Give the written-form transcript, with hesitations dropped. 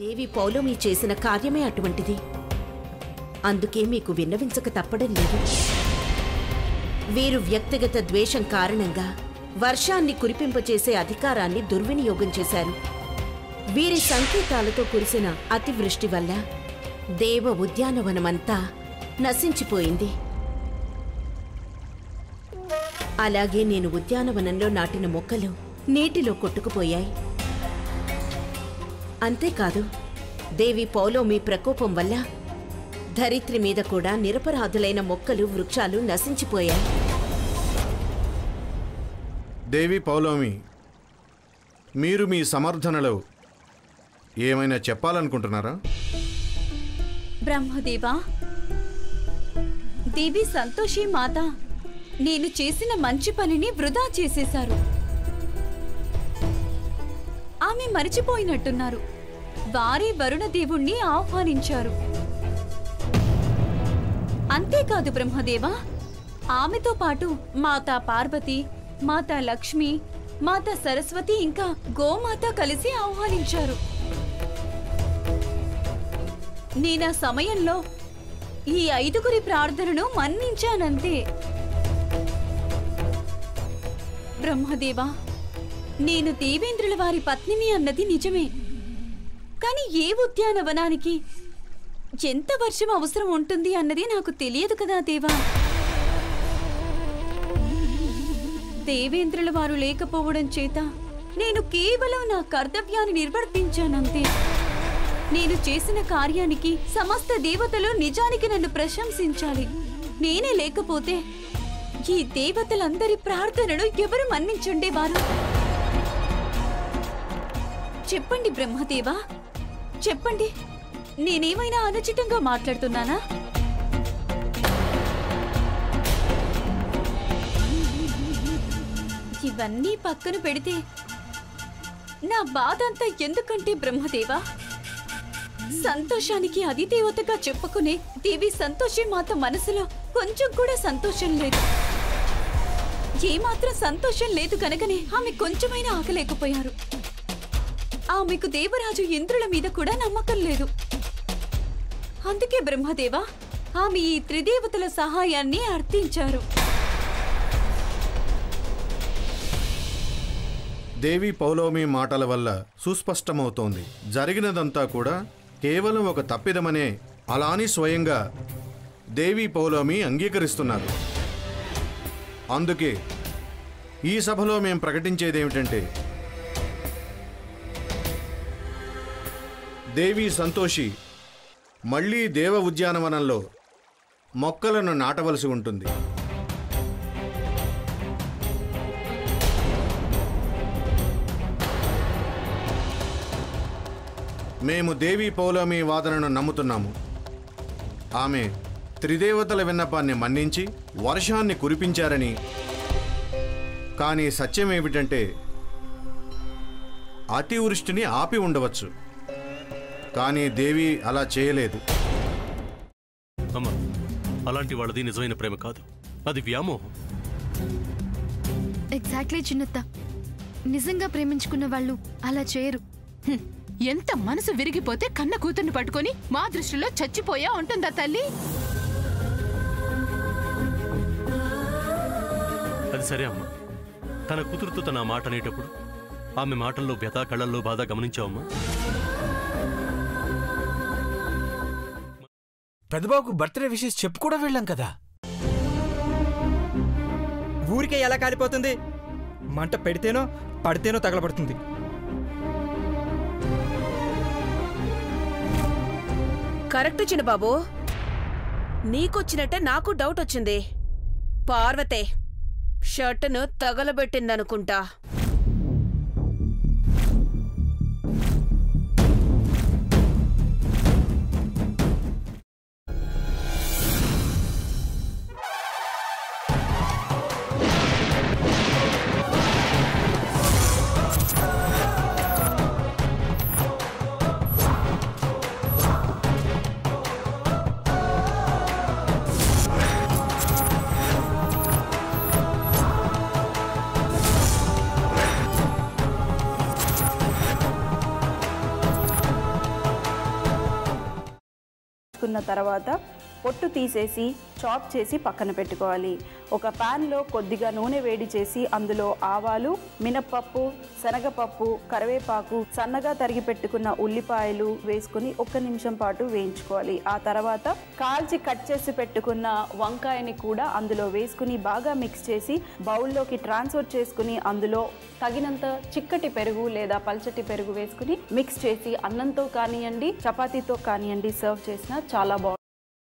దేవి పౌలోమి చేసిన కార్యమే అటువంటిది. అందుకే మీకు విన్నవించక తప్పడం లేదు. వీరు వ్యక్తిగత ద్వేషం కారణంగా వర్షాన్ని కురిపింపచేసే అధికారాన్ని దుర్వినియోగం చేశారు. వీరి సంకేతాలతో కురిసిన అతివృష్టి వల్ల దేవ ఉద్యానవనమంతా నశించిపోయింది. అలాగే నేను ఉద్యానవనంలో నాటిన మొక్కలు నీటిలో కొట్టుకుపోయాయి. అంతేకాదు, దేవి పౌలోమి ప్రకోపం వల్ల ధరిత్రి మీద కూడా నిరపరాధులైన మొక్కలు, వృక్షాలు నశించిపోయాయి. దేవి పౌలోమి, మీరు మీ సమర్థనలో ఏమైనా చెప్పాలనుకుంటున్నారా? బ్రహ్మదేవా, దేవి సంతోషి మాత నేను చేసిన మంచి పనిని వృధా చేసేశారు. ఆమె మరిచిపోయినట్టున్నారు. వారే వరుణదేవుణ్ణి ఆహ్వానించారు. అంతేకాదు బ్రహ్మదేవా, ఆమెతో పాటు మాతా పార్వతి, మాతా లక్ష్మి, మాతా సరస్వతి ఇంకా గోమాత కలిసి ఆహ్వానించారు. నేనా సమయంలో ఈ 5గురి ప్రార్థనను మన్నించానంతే. బ్రహ్మదేవా, నేను దేవేంద్రుల వారి పత్నిని అన్నది నిజమే. కాని ఏ ఉద్యానవనానికి ఎంత వర్షం అవసరం ఉంటుంది అన్నది నాకు తెలియదు కదా దేవా. దేవేంద్రుల వారు లేకపోవడం చేత నేను కేవలం నా కర్తవ్యాన్ని నిర్వర్తించానంతే. నేను చేసిన కార్యానికి సమస్త దేవతలు నిజానికి నన్ను ప్రశంసించాలి. నేనే లేకపోతే ఈ దేవతలందరి ప్రార్థనను ఎవరు మన్నించుండేవారు? చెప్పండి బ్రహ్మదేవా, చెప్పండి, నేనేమైనా అనుచితంగా మాట్లాడుతున్నానా? ఇవన్నీ పక్కన పెడితే నా బాధ అంతా ఎందుకంటే బ్రహ్మదేవా, సంతోషానికి అధిదేవతగా చెప్పుకునే దేవి సంతోషి మాత మనసులో కొంచెం కూడా సంతోషం లేదు. ఏమాత్రం సంతోషం లేదు కనుకనే ఆమె కొంచెమైనా ఆకలేకపోయారు. ఆమెకు దేవరాజు ఇంద్రుల మీద కూడా నమ్మకం లేదు. అందుకే బ్రహ్మదేవా, ఆమె ఈ త్రిదేవతల సహాయాన్ని అర్థించారు. దేవి పౌలోమి మాటల వల్ల సుస్పష్టమవుతోంది, జరిగినదంతా కూడా కేవలం ఒక తప్పిదమనే అలాని స్వయంగా దేవి పౌలోమి అంగీకరిస్తున్నారు. అందుకే ఈ సభలో మేం ప్రకటించేదేమిటంటే, దేవి సంతోషి మళ్లీ దేవ ఉద్యానవనంలో మొక్కలను నాటవలసి ఉంటుంది. మేము దేవి పౌలోమి వాదనను నమ్ముతున్నాము. ఆమె త్రిదేవతల విన్నపాన్ని మన్నించి వర్షాన్ని కురిపించారని. కానీ సత్యమేమిటంటే, అతివృష్టిని ఆపి ఉండవచ్చు, కానీ దేవి అలా చేయలేదు. అమ్మా, అలాంటి వాళ్ళది నిజమైన ప్రేమ కాదు, అది వ్యామోహం. ఎగ్జాక్ట్లీ చిన్నత్త, నిజంగా ప్రేమించుకున్న వాళ్ళు అలా చేయరు. ఎంత మనసు విరిగిపోతే కన్న కూతుర్ని పట్టుకొని మా దృష్టిలో చచ్చిపోయా ఉంటుందా తల్లి? అది సరే అమ్మా, తన కూతురుతో తన మాట అనేటప్పుడు ఆమె మాటల్లో వ్యథ, కళ్ళల్లో బాధ గమనించావమ్మా? పెద్దబాబుకు బర్త్డే విషెస్ చెప్పు కూడా వెళ్ళాం కదా. ఊరికే ఎలా కాలిపోతుంది? మంట పెడితేనో పడితేనో తగలబడుతుంది. కరెక్ట్ చిన్నబాబు, నీకొచ్చినట్టే నాకు డౌట్ వచ్చింది. పార్వతే షర్టును తగలబెట్టిందనుకుంటా. వేయించుకున్న తర్వాత పొట్టు తీసేసి చాప్ చేసి పక్కన పెట్టుకోవాలి. ఒక ప్యాన్లో కొద్దిగా నూనె వేడి చేసి అందులో ఆవాలు, మినప్పప్పు, శనగపప్పు, కరివేపాకు, సన్నగా తరిగి పెట్టుకున్న ఉల్లిపాయలు వేసుకుని 1 నిమిషం పాటు వేయించుకోవాలి. ఆ తర్వాత కాల్చి కట్ చేసి పెట్టుకున్న వంకాయని కూడా అందులో వేసుకుని బాగా మిక్స్ చేసి బౌల్లోకి ట్రాన్స్ఫర్ చేసుకుని అందులో తగినంత చిక్కటి పెరుగు లేదా పల్చటి పెరుగు వేసుకుని మిక్స్ చేసి అన్నంతో కానివ్వండి, చపాతీతో కానివ్వండి సర్వ్ చేసినా చాలా బాగుంటుంది.